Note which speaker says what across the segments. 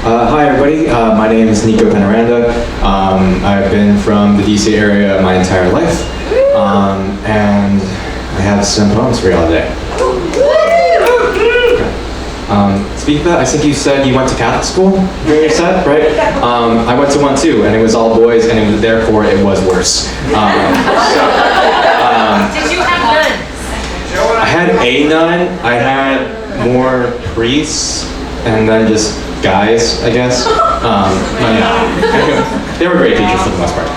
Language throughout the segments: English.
Speaker 1: Hi everybody, my name is Nico Penaranda. I've been from the DC area my entire life, and I have some poems for y'all today. Speaking of that, I think you said you went to Catholic school during your set, right? I went to one too, and it was all boys, and therefore it was worse.
Speaker 2: Did you have nuns?
Speaker 1: I had a nun. I had more priests, and then just guys, I guess. They were great teachers for the most part.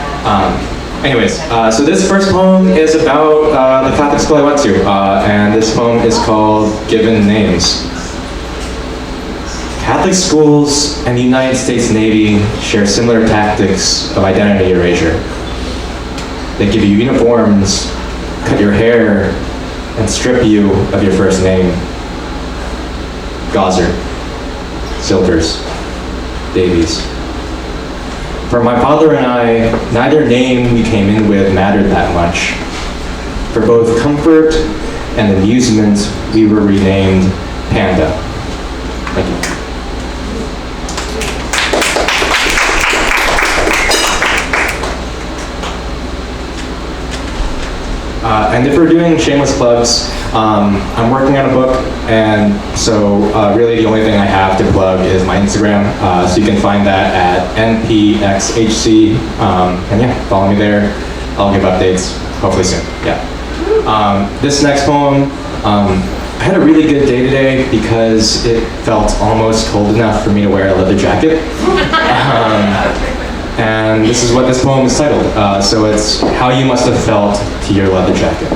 Speaker 1: So this first poem is about the Catholic school I went to, and this poem is called Given Names. Catholic schools and the United States Navy share similar tactics of identity erasure. They give you uniforms, cut your hair, and strip you of your first name. Gauzer, Silvers, Davies. For my father and I, neither name we came in with mattered that much. For both comfort and amusement, we were renamed Panda. Thank you. And if we're doing shameless plugs, I'm working on a book, and so really the only thing I have to plug is my Instagram, so you can find that at npxhc, and yeah, follow me there. I'll give updates, hopefully soon, yeah. This next poem, I had a really good day today because it felt almost cold enough for me to wear a leather jacket. And this is what this poem is titled. So it's How You Must Have Felt to Your Leather Jacket.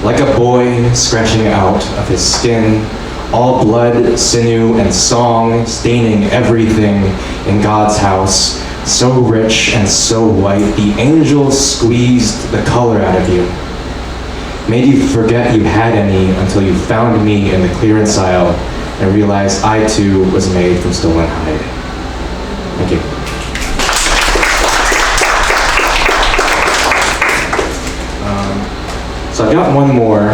Speaker 1: Like a boy scratching out of his skin, all blood, sinew, and song staining everything in God's house, so rich and so white, the angels squeezed the color out of you. Made you forget you had any until you found me in the clearance aisle and realized I too was made from stolen hide. Thank you. So I've got one more,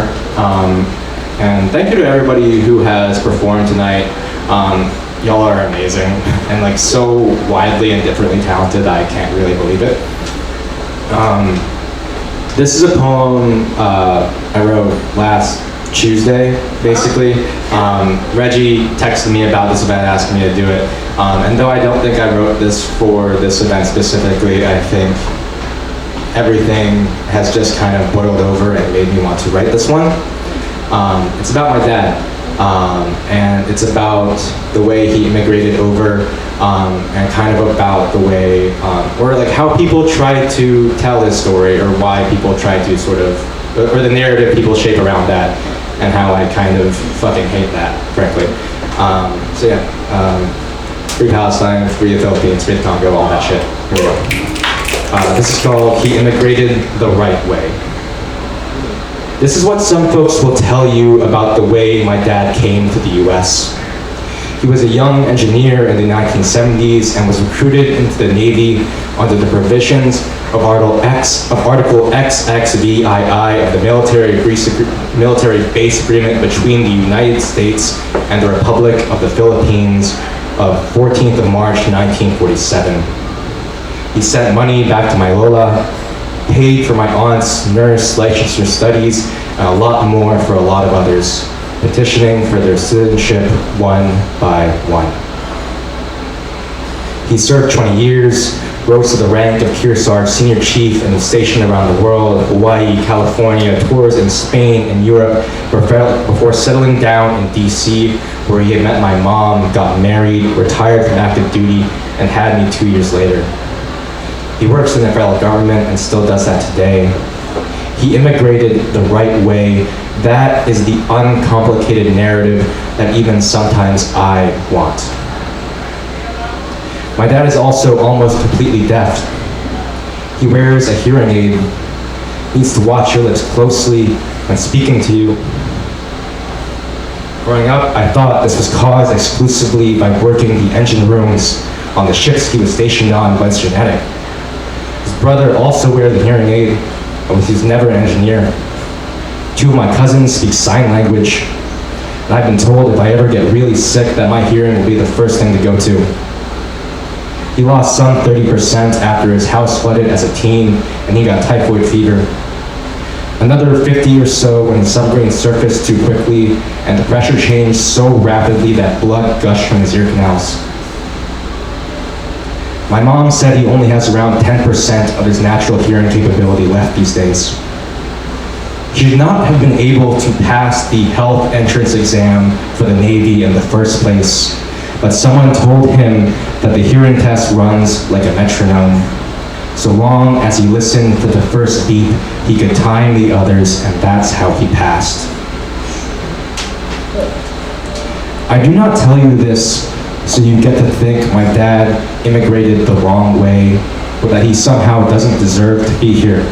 Speaker 1: and thank you to everybody who has performed tonight. Y'all are amazing, and like so widely and differently talented, I can't really believe it. This is a poem I wrote last Tuesday, basically. Reggie texted me about this event, asking me to do it, and though I don't think I wrote this for this event specifically, I think everything has just kind of boiled over and made me want to write this one. It's about my dad, and it's about the way he immigrated over, and kind of about the way, or like how people try to tell his story, or why people try to sort of, or the narrative people shape around that, and how I kind of fucking hate that, frankly. So yeah, free Palestine, free the Philippines, free the Congo, all that shit. Here we go. This is called He Immigrated the Right Way. This is what some folks will tell you about the way my dad came to the US. He was a young engineer in the 1970s and was recruited into the Navy under the provisions of Article XXVII of the military base agreement between the United States and the Republic of the Philippines of 14th of March, 1947. He sent money back to my Lola, paid for my aunt's nurse licensure studies, and a lot more for a lot of others, petitioning for their citizenship one by one. He served 20 years, rose to the rank of Kearsarge Senior Chief, and was stationed around the world, Hawaii, California, tours in Spain and Europe, before settling down in DC, where he had met my mom, got married, retired from active duty, and had me 2 years later. He works in the federal government and still does that today. He immigrated the right way. That is the uncomplicated narrative that even sometimes I want. My dad is also almost completely deaf. He wears a hearing aid, needs to watch your lips closely when speaking to you. Growing up, I thought this was caused exclusively by working the engine rooms on the ships he was stationed on, but it's genetic. His brother also wears the hearing aid, but he was never an engineer. Two of my cousins speak sign language. And I've been told if I ever get really sick that my hearing will be the first thing to go to. He lost some 30% after his house flooded as a teen, and he got typhoid fever. Another 50 or so when the submarine surfaced too quickly, and the pressure changed so rapidly that blood gushed from his ear canals. My mom said he only has around 10% of his natural hearing capability left these days. He should not have been able to pass the health entrance exam for the Navy in the first place, but someone told him that the hearing test runs like a metronome. So long as he listened for the first beat, he could time the others, and that's how he passed. I do not tell you this so you get to think my dad immigrated the wrong way, or that he somehow doesn't deserve to be here.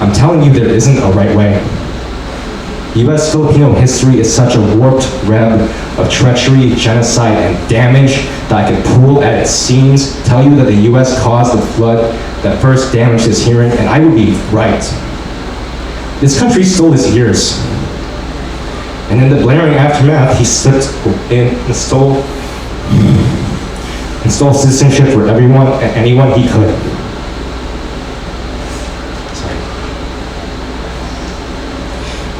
Speaker 1: I'm telling you there isn't a right way. US-Filipino history is such a warped web of treachery, genocide, and damage that I could pull at its seams, tell you that the US caused the flood that first damaged his hearing, and I would be right. This country stole his ears. And in the blaring aftermath, he slipped in and stole citizenship for everyone and anyone he could.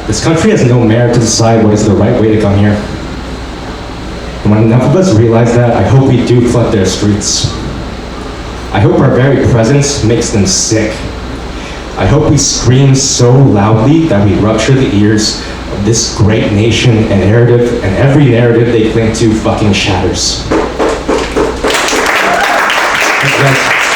Speaker 1: This country has no merit to decide what is the right way to come here. And when enough of us realize that, I hope we do flood their streets. I hope our very presence makes them sick. I hope we scream so loudly that we rupture the ears of this great nation and narrative, and every narrative they cling to fucking shatters. Thank you guys.